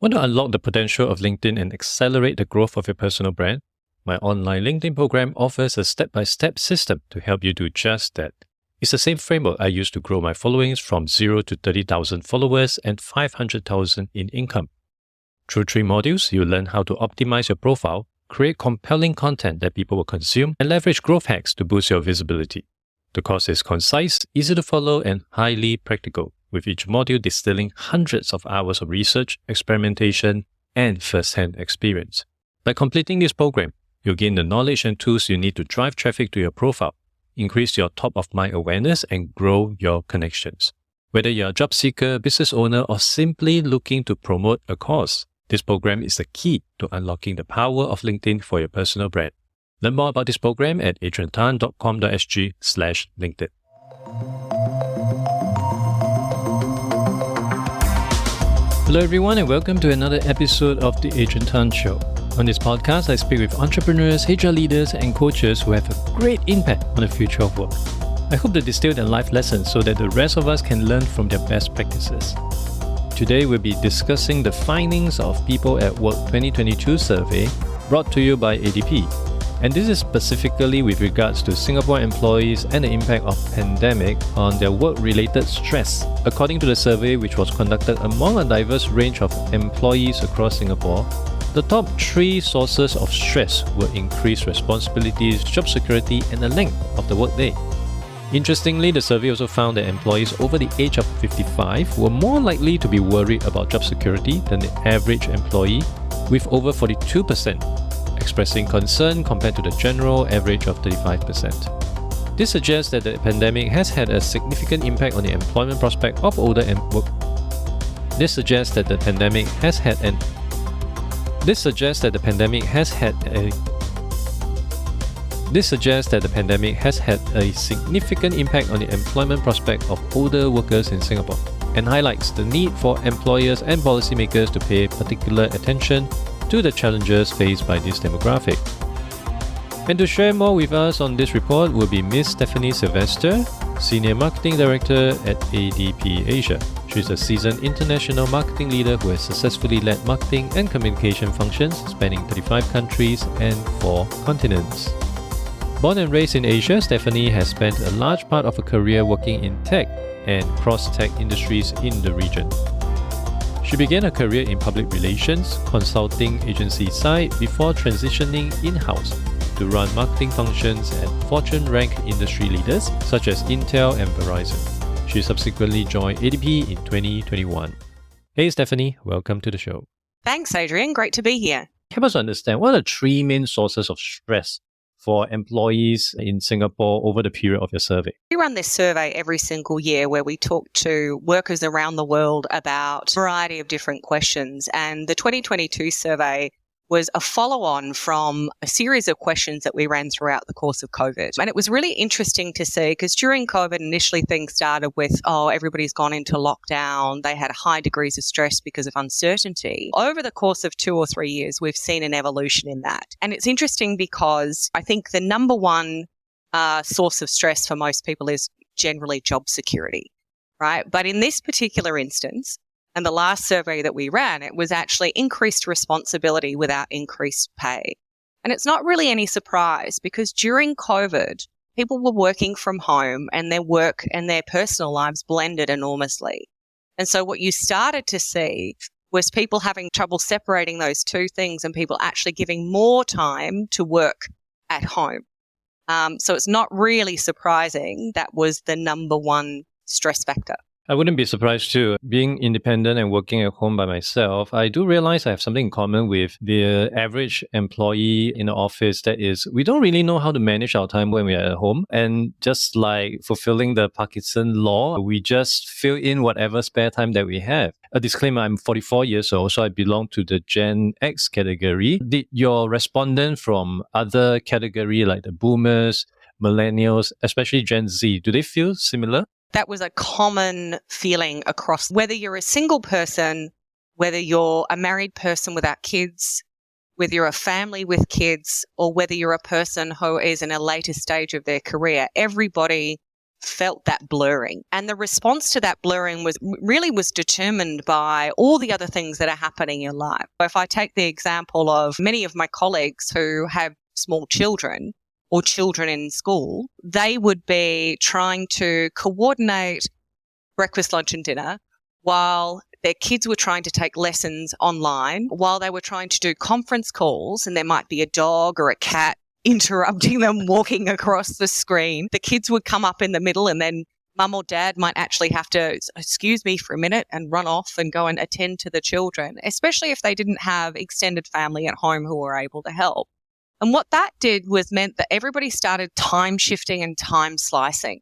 Want to unlock the potential of LinkedIn and accelerate the growth of your personal brand? My online LinkedIn program offers a step-by-step system to help you do just that. It's the same framework I use to grow my followings from 0 to 30,000 followers and 500,000 in income. Through 3 modules, you'll learn how to optimize your profile, create compelling content that people will consume, and leverage growth hacks to boost your visibility. The course is concise, easy to follow, and highly practical, with each module distilling hundreds of hours of research, experimentation, and first-hand experience. By completing this program, you'll gain the knowledge and tools you need to drive traffic to your profile, increase your top-of-mind awareness, and grow your connections. Whether you're a job seeker, business owner, or simply looking to promote a cause, this program is the key to unlocking the power of LinkedIn for your personal brand. Learn more about this program at adriantan.com.sg/LinkedIn. Hello everyone and welcome to another episode of The Adrian Tan Show. On this podcast, I speak with entrepreneurs, HR leaders and coaches who have a great impact on the future of work. I hope to distill their life lessons so that the rest of us can learn from their best practices. Today we'll be discussing the findings of People at Work 2022 survey brought to you by ADP. And this is specifically with regards to Singapore employees and the impact of pandemic on their work-related stress. According to the survey, which was conducted among a diverse range of employees across Singapore, the top 3 sources of stress were increased responsibilities, job security, and the length of the workday. Interestingly, the survey also found that employees over the age of 55 were more likely to be worried about job security than the average employee, with over 42% expressing concern compared to the general average of 35%. This suggests that the pandemic has had a significant impact on the employment prospect of older This suggests that the pandemic has had a significant impact on the employment prospect of older workers in Singapore, and highlights the need for employers and policymakers to pay particular attention to the challenges faced by this demographic. And to share more with us on this report will be Ms. Stephanie Silvester, Senior Marketing Director at ADP Asia. She's a seasoned international marketing leader who has successfully led marketing and communication functions spanning 35 countries and 4 continents. Born and raised in Asia, Stephanie has spent a large part of her career working in tech and cross-tech industries in the region. She began her career in public relations, consulting agency side before transitioning in-house to run marketing functions at Fortune-ranked industry leaders such as Intel and Verizon. She subsequently joined ADP in 2021. Hey Stephanie, welcome to the show. Thanks, Adrian. Great to be here. Help us understand, what are the 3 main sources of stress for employees in Singapore over the period of your survey? We run this survey every single year where we talk to workers around the world about a variety of different questions. And the 2022 survey was a follow-on from a series of questions that we ran throughout the course of COVID. And it was really interesting to see because during COVID, initially things started with, everybody's gone into lockdown. They had high degrees of stress because of uncertainty. Over the course of 2 or 3 years, we've seen an evolution in that. And it's interesting because I think the number one source of stress for most people is generally job security, right? But in this particular instance, and the last survey that we ran, it was actually increased responsibility without increased pay. And it's not really any surprise because during COVID, people were working from home and their work and their personal lives blended enormously. And so what you started to see was people having trouble separating those 2 things and people actually giving more time to work at home. So it's not really surprising that was the number one stress factor. I wouldn't be surprised too. Being independent and working at home by myself, I do realize I have something in common with the average employee in the office. That is, we don't really know how to manage our time when we are at home. And just like fulfilling the Parkinson law, we just fill in whatever spare time that we have. A disclaimer, I'm 44 years old, so I belong to the Gen X category. Did your respondent from other category like the boomers, millennials, especially Gen Z, do they feel similar? That was a common feeling across whether you're a single person, whether you're a married person without kids, whether you're a family with kids, or whether you're a person who is in a later stage of their career. Everybody felt that blurring. And the response to that blurring was determined by all the other things that are happening in life. If I take the example of many of my colleagues who have small children or children in school, they would be trying to coordinate breakfast, lunch and dinner while their kids were trying to take lessons online, while they were trying to do conference calls, and there might be a dog or a cat interrupting them walking across the screen. The kids would come up in the middle, and then mum or dad might actually have to excuse me for a minute and run off and go and attend to the children, especially if they didn't have extended family at home who were able to help. And what that did was meant that everybody started time shifting and time slicing.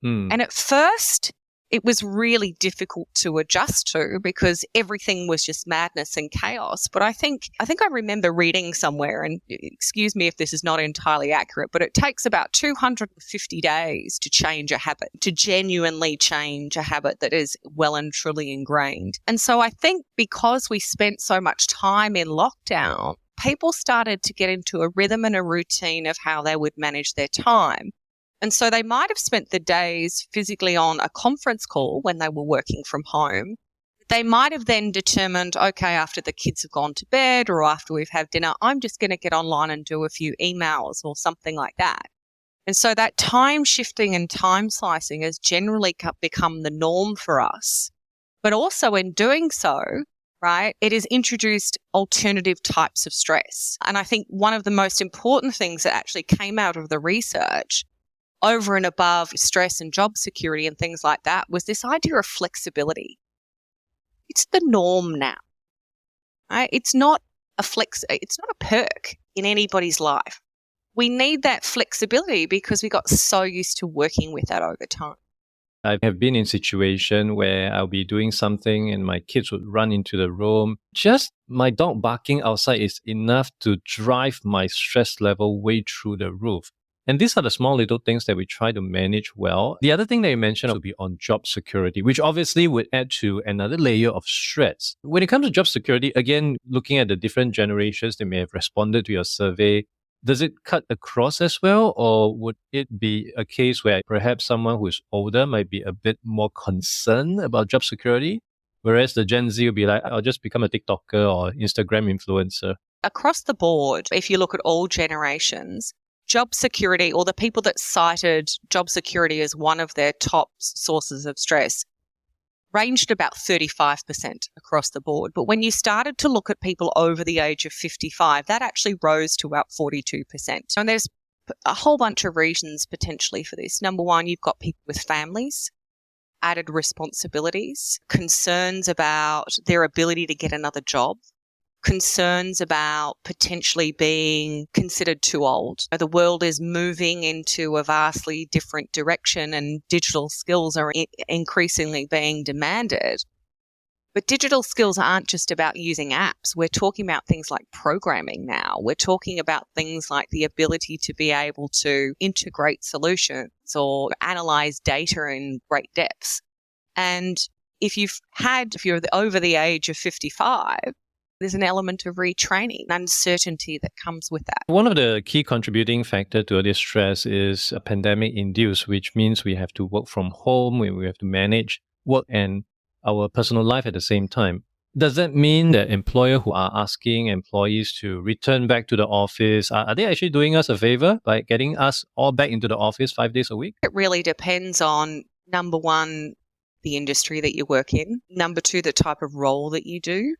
And at first, it was really difficult to adjust to because everything was just madness and chaos. But I think I remember reading somewhere, and excuse me if this is not entirely accurate, but it takes about 250 days to change a habit, to genuinely change a habit that is well and truly ingrained. And so I think because we spent so much time in lockdown, people started to get into a rhythm and a routine of how they would manage their time. And so they might have spent the days physically on a conference call when they were working from home. They might have then determined, okay, after the kids have gone to bed or after we've had dinner, I'm just going to get online and do a few emails or something like that. And so that time shifting and time slicing has generally become the norm for us. But also in doing so, right, it has introduced alternative types of stress. And I think one of the most important things that actually came out of the research over and above stress and job security and things like that was this idea of flexibility. It's the norm now, right? It's not a perk in anybody's life. We need that flexibility because we got so used to working with that over time. I have been in a situation where I'll be doing something and my kids would run into the room. Just my dog barking outside is enough to drive my stress level way through the roof. And these are the small little things that we try to manage well. The other thing that you mentioned would be on job security, which obviously would add to another layer of stress. When it comes to job security, again, looking at the different generations that may have responded to your survey, does it cut across as well? Or would it be a case where perhaps someone who is older might be a bit more concerned about job security, whereas the Gen Z will be like, I'll just become a TikToker or Instagram influencer? Across the board, if you look at all generations, job security, or the people that cited job security as one of their top sources of stress, ranged about 35% across the board. But when you started to look at people over the age of 55, that actually rose to about 42%. And there's a whole bunch of reasons potentially for this. Number one, you've got people with families, added responsibilities, concerns about their ability to get another job, concerns about potentially being considered too old. The world is moving into a vastly different direction and digital skills are increasingly being demanded. But digital skills aren't just about using apps. We're talking about things like programming now. We're talking about things like the ability to be able to integrate solutions or analyze data in great depths. And if you're over the age of 55, there's an element of retraining, uncertainty that comes with that. One of the key contributing factors to this stress is pandemic induced, which means we have to work from home, we have to manage work and our personal life at the same time. Does that mean that employers who are asking employees to return back to the office, are they actually doing us a favor by getting us all back into the office 5 days a week? It really depends on, number one, the industry that you work in. Number two, the type of role that you do.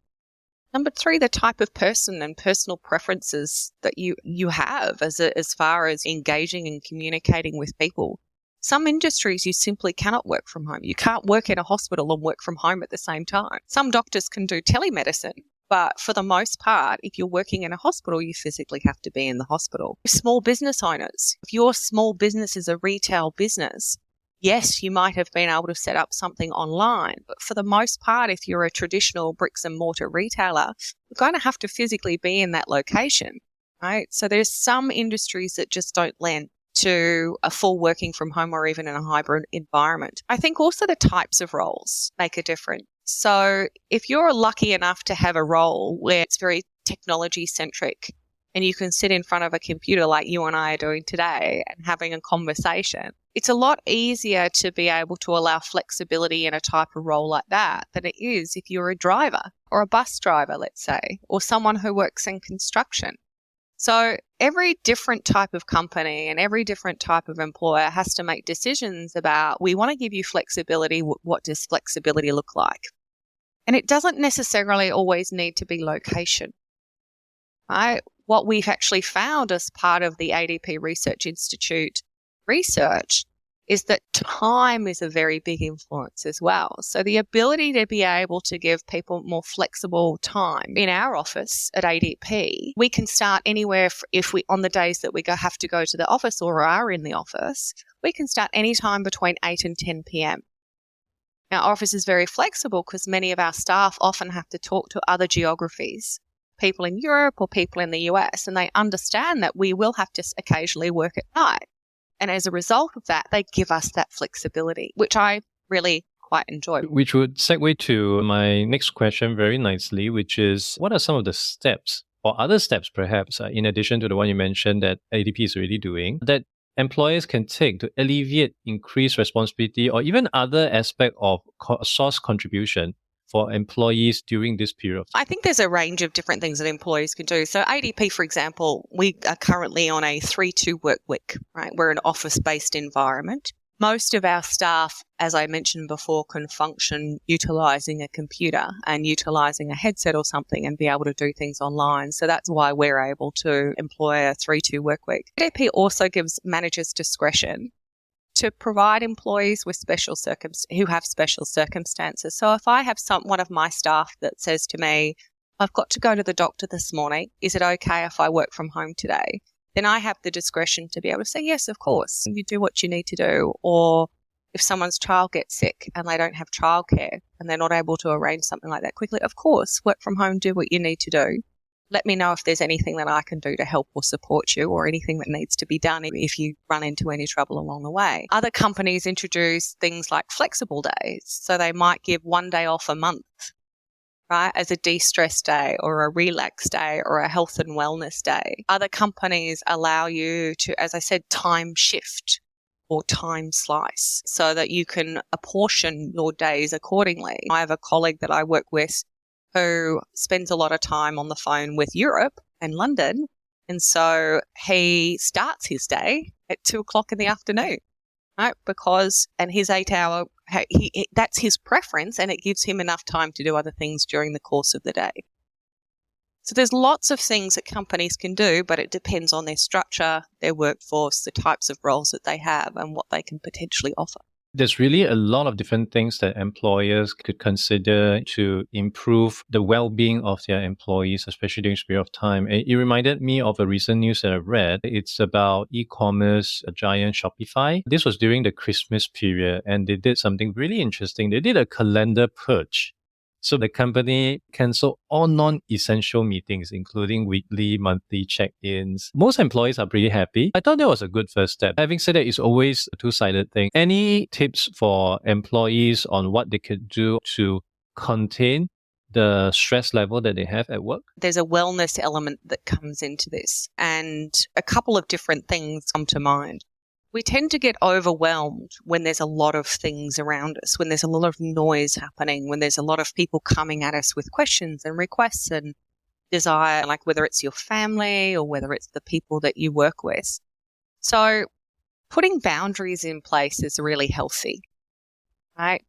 Number three, the type of person and personal preferences that you have as far as engaging and communicating with people. Some industries you simply cannot work from home. You can't work in a hospital and work from home at the same time. Some doctors can do telemedicine, but for the most part, if you're working in a hospital, you physically have to be in the hospital. Small business owners, if your small business is a retail business, yes, you might have been able to set up something online, but for the most part, if you're a traditional bricks and mortar retailer, you're going to have to physically be in that location, right? So there's some industries that just don't lend to a full working from home or even in a hybrid environment. I think also the types of roles make a difference. So if you're lucky enough to have a role where it's very technology centric, and you can sit in front of a computer like you and I are doing today and having a conversation. It's a lot easier to be able to allow flexibility in a type of role like that than it is if you're a driver or a bus driver, let's say, or someone who works in construction. So every different type of company and every different type of employer has to make decisions about, we want to give you flexibility. What does flexibility look like? And it doesn't necessarily always need to be location, right? What we've actually found as part of the ADP Research Institute research is that time is a very big influence as well. So the ability to be able to give people more flexible time. In our office at ADP, we can start anywhere if we, on the days that we have to go to the office or are in the office, we can start any time between 8 and 10 p.m. Now, our office is very flexible because many of our staff often have to talk to other geographies, people in Europe or people in the US, and they understand that we will have to occasionally work at night. And as a result of that, they give us that flexibility, which I really quite enjoy. Which would segue to my next question very nicely, which is, what are some of the steps or other steps perhaps, in addition to the one you mentioned that ADP is already doing, that employers can take to alleviate increased responsibility or even other aspect of source contribution for employees during this period? I think there's a range of different things that employees can do. So ADP, for example, we are currently on a 3-2 work week, right? We're an office-based environment. Most of our staff, as I mentioned before, can function utilising a computer and utilising a headset or something and be able to do things online. So that's why we're able to employ a 3-2 work week. ADP also gives managers discretion to provide employees with who have special circumstances. So if I have one of my staff that says to me, I've got to go to the doctor this morning, is it okay if I work from home today? Then I have the discretion to be able to say, yes, of course, you do what you need to do. Or if someone's child gets sick and they don't have childcare and they're not able to arrange something like that quickly, of course, work from home, do what you need to do. Let me know if there's anything that I can do to help or support you, or anything that needs to be done if you run into any trouble along the way. Other companies introduce things like flexible days. So they might give one day off a month, right, as a de-stress day or a relax day or a health and wellness day. Other companies allow you to, as I said, time shift or time slice so that you can apportion your days accordingly. I have a colleague that I work with who spends a lot of time on the phone with Europe and London. And so he starts his day at 2:00 in the afternoon, right? And his 8-hour, that's his preference, and it gives him enough time to do other things during the course of the day. So there's lots of things that companies can do, but it depends on their structure, their workforce, the types of roles that they have, and what they can potentially offer. There's really a lot of different things that employers could consider to improve the well-being of their employees, especially during this period of time. It reminded me of a recent news that I read. It's about e-commerce giant Shopify. This was during the Christmas period, and they did something really interesting. They did a calendar purge. So the company canceled all non-essential meetings, including weekly, monthly check-ins. Most employees are pretty happy. I thought that was a good first step. Having said that, it's always a two-sided thing. Any tips for employees on what they could do to contain the stress level that they have at work? There's a wellness element that comes into this, and a couple of different things come to mind. We tend to get overwhelmed when there's a lot of things around us, when there's a lot of noise happening, when there's a lot of people coming at us with questions and requests and desire, like whether it's your family or whether it's the people that you work with. So putting boundaries in place is really healthy, right?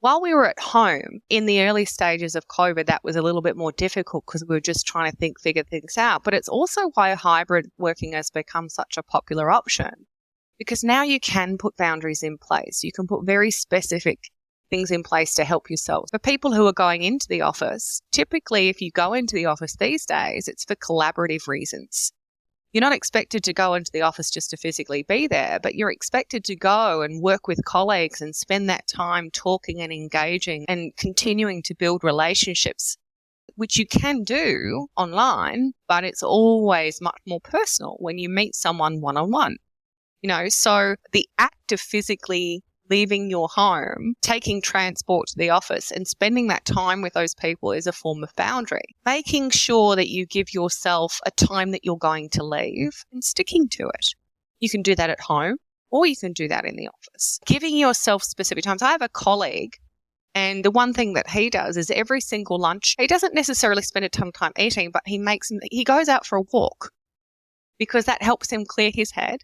While we were at home in the early stages of COVID, that was a little bit more difficult because we were just trying to figure things out. But it's also why hybrid working has become such a popular option. Because now you can put boundaries in place. You can put very specific things in place to help yourself. For people who are going into the office, typically if you go into the office these days, it's for collaborative reasons. You're not expected to go into the office just to physically be there, but you're expected to go and work with colleagues and spend that time talking and engaging and continuing to build relationships, which you can do online, but it's always much more personal when you meet someone one-on-one. So the act of physically leaving your home, taking transport to the office and spending that time with those people is a form of boundary. Making sure that you give yourself a time that you're going to leave and sticking to it. You can do that at home or you can do that in the office. Giving yourself specific times. I have a colleague, and the one thing that he does is every single lunch, he doesn't necessarily spend a ton of time eating, but he goes out for a walk because that helps him clear his head.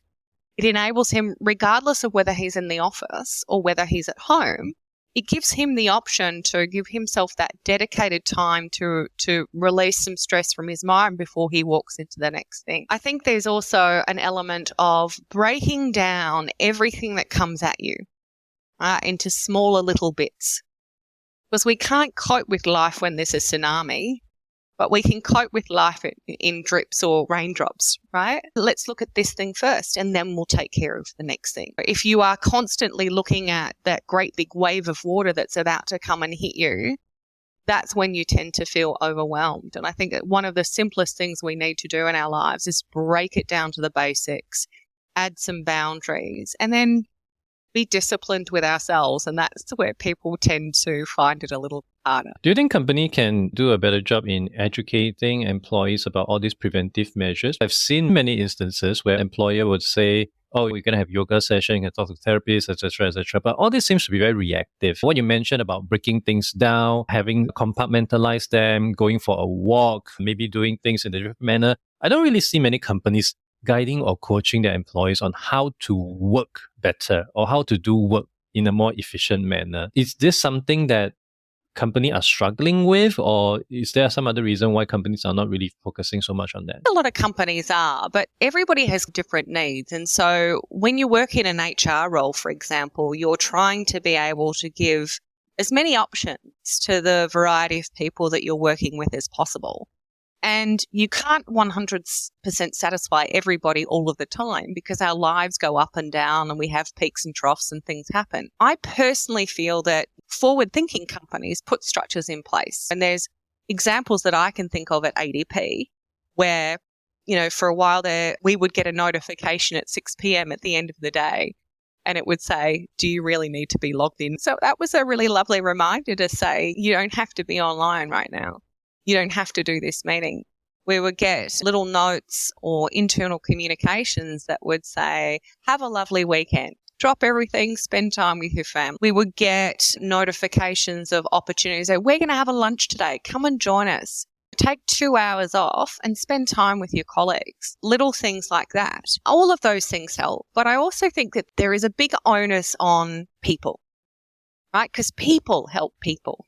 It enables him, regardless of whether he's in the office or whether he's at home, it gives him the option to give himself that dedicated time to release some stress from his mind before he walks into the next thing. I think there's also an element of breaking down everything that comes at you into smaller little bits. Because we can't cope with life when there's a tsunami, but we can cope with life in drips or raindrops, right? Let's look at this thing first and then we'll take care of the next thing. If you are constantly looking at that great big wave of water that's about to come and hit you, that's when you tend to feel overwhelmed. And I think that one of the simplest things we need to do in our lives is break it down to the basics, add some boundaries, and then be disciplined with ourselves. And that's where people tend to find it a little harder. Do you think company can do a better job in educating employees about all these preventive measures? I've seen many instances where employer would say, oh, we're going to have yoga session, you can talk to therapists, etc., etc. But all this seems to be very reactive. What you mentioned about breaking things down, having compartmentalized them, going for a walk, maybe doing things in a different manner. I don't really see many companies guiding or coaching their employees on how to work better or how to do work in a more efficient manner. Is this something that companies are struggling with, or is there some other reason why companies are not really focusing so much on that? A lot of companies are, but everybody has different needs. And so when you work in an HR role, for example, you're trying to be able to give as many options to the variety of people that you're working with as possible. And you can't 100% satisfy everybody all of the time because our lives go up and down and we have peaks and troughs and things happen. I personally feel that forward-thinking companies put structures in place. And there's examples that I can think of at ADP where, for a while there, we would get a notification at 6 p.m. at the end of the day and it would say, do you really need to be logged in? So that was a really lovely reminder to say, you don't have to be online right now. You don't have to do this meeting. We would get little notes or internal communications that would say, have a lovely weekend. Drop everything, spend time with your family. We would get notifications of opportunities. We're going to have a lunch today. Come and join us. Take 2 hours off and spend time with your colleagues. Little things like that. All of those things help. But I also think that there is a big onus on people, right? Because people help people.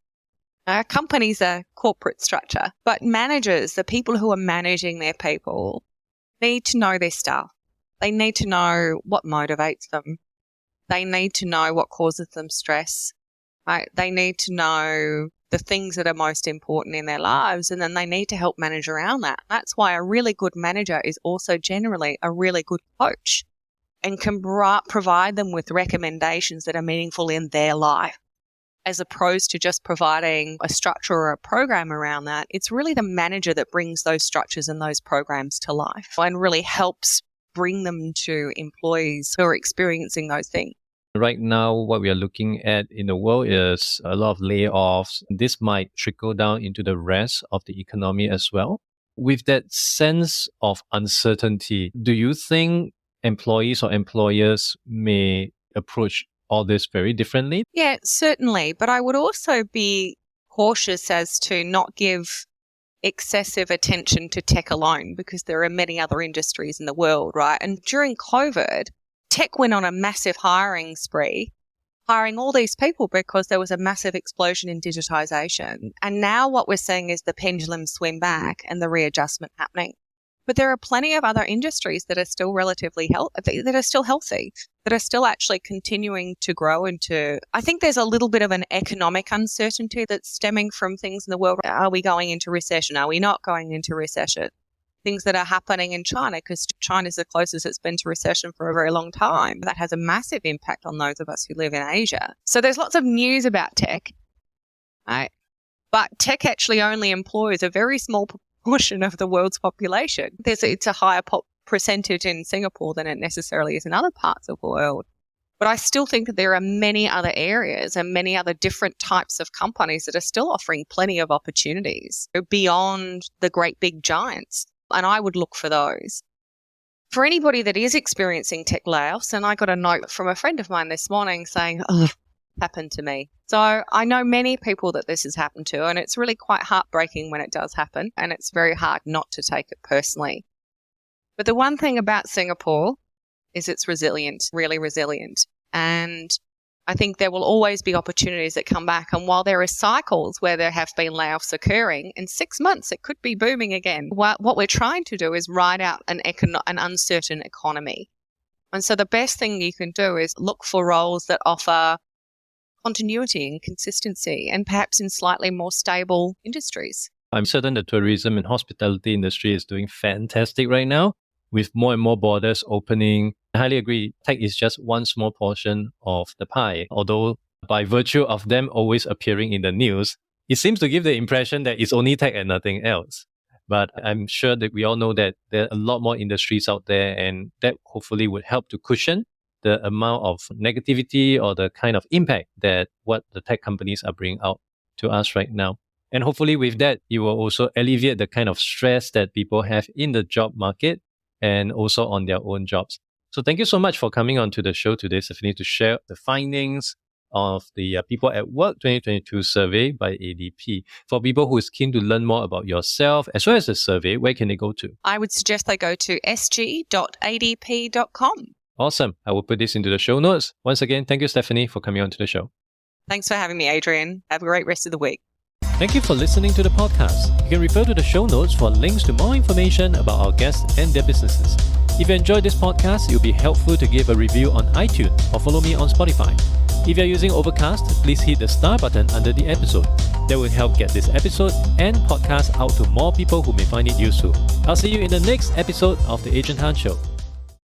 Companies are corporate structure, but managers, the people who are managing their people, need to know their staff. They need to know what motivates them. They need to know what causes them stress. Right? They need to know the things that are most important in their lives, and then they need to help manage around that. That's why a really good manager is also generally a really good coach and can provide them with recommendations that are meaningful in their life. As opposed to just providing a structure or a program around that, it's really the manager that brings those structures and those programs to life and really helps bring them to employees who are experiencing those things. Right now, what we are looking at in the world is a lot of layoffs. This might trickle down into the rest of the economy as well. With that sense of uncertainty, do you think employees or employers may approach all this very differently? Yeah, certainly. But I would also be cautious as to not give excessive attention to tech alone because there are many other industries in the world, right? And during COVID, tech went on a massive hiring spree, hiring all these people because there was a massive explosion in digitization. And now what we're seeing is the pendulum swing back and the readjustment happening. But there are plenty of other industries that are still relatively healthy, that are still healthy, that are still actually continuing to grow into. I think there's a little bit of an economic uncertainty that's stemming from things in the world. Are we going into recession? Are we not going into recession? Things that are happening in China, because China's the closest it's been to recession for a very long time. That has a massive impact on those of us who live in Asia. So there's lots of news about tech, right? But tech actually only employs a very small portion of the world's population. It's a higher percentage in Singapore than it necessarily is in other parts of the world. But I still think that there are many other areas and many other different types of companies that are still offering plenty of opportunities beyond the great big giants. And I would look for those. For anybody that is experiencing tech layoffs, and I got a note from a friend of mine this morning saying, "Oh, happened to me." So I know many people that this has happened to, and it's really quite heartbreaking when it does happen, and it's very hard not to take it personally. But the one thing about Singapore is it's resilient, really resilient. And I think there will always be opportunities that come back. And while there are cycles where there have been layoffs occurring, in 6 months it could be booming again. What we're trying to do is ride out an uncertain economy. And so the best thing you can do is look for roles that offer continuity and consistency, and perhaps in slightly more stable industries. I'm certain the tourism and hospitality industry is doing fantastic right now, with more and more borders opening. I highly agree. Tech is just one small portion of the pie. Although by virtue of them always appearing in the news, it seems to give the impression that it's only tech and nothing else. But I'm sure that we all know that there are a lot more industries out there, and that hopefully would help to cushion the amount of negativity or the kind of impact that what the tech companies are bringing out to us right now. And hopefully with that, it will also alleviate the kind of stress that people have in the job market and also on their own jobs. So thank you so much for coming on to the show today, Stephanie, to share the findings of the People at Work 2022 survey by ADP. For people who is keen to learn more about yourself as well as the survey, where can they go to? I would suggest they go to sg.adp.com. Awesome. I will put this into the show notes. Once again, thank you, Stephanie, for coming on to the show. Thanks for having me, Adrian. Have a great rest of the week. Thank you for listening to the podcast. You can refer to the show notes for links to more information about our guests and their businesses. If you enjoyed this podcast, it would be helpful to give a review on iTunes or follow me on Spotify. If you're using Overcast, please hit the star button under the episode. That will help get this episode and podcast out to more people who may find it useful. I'll see you in the next episode of The Adrian Tan Show.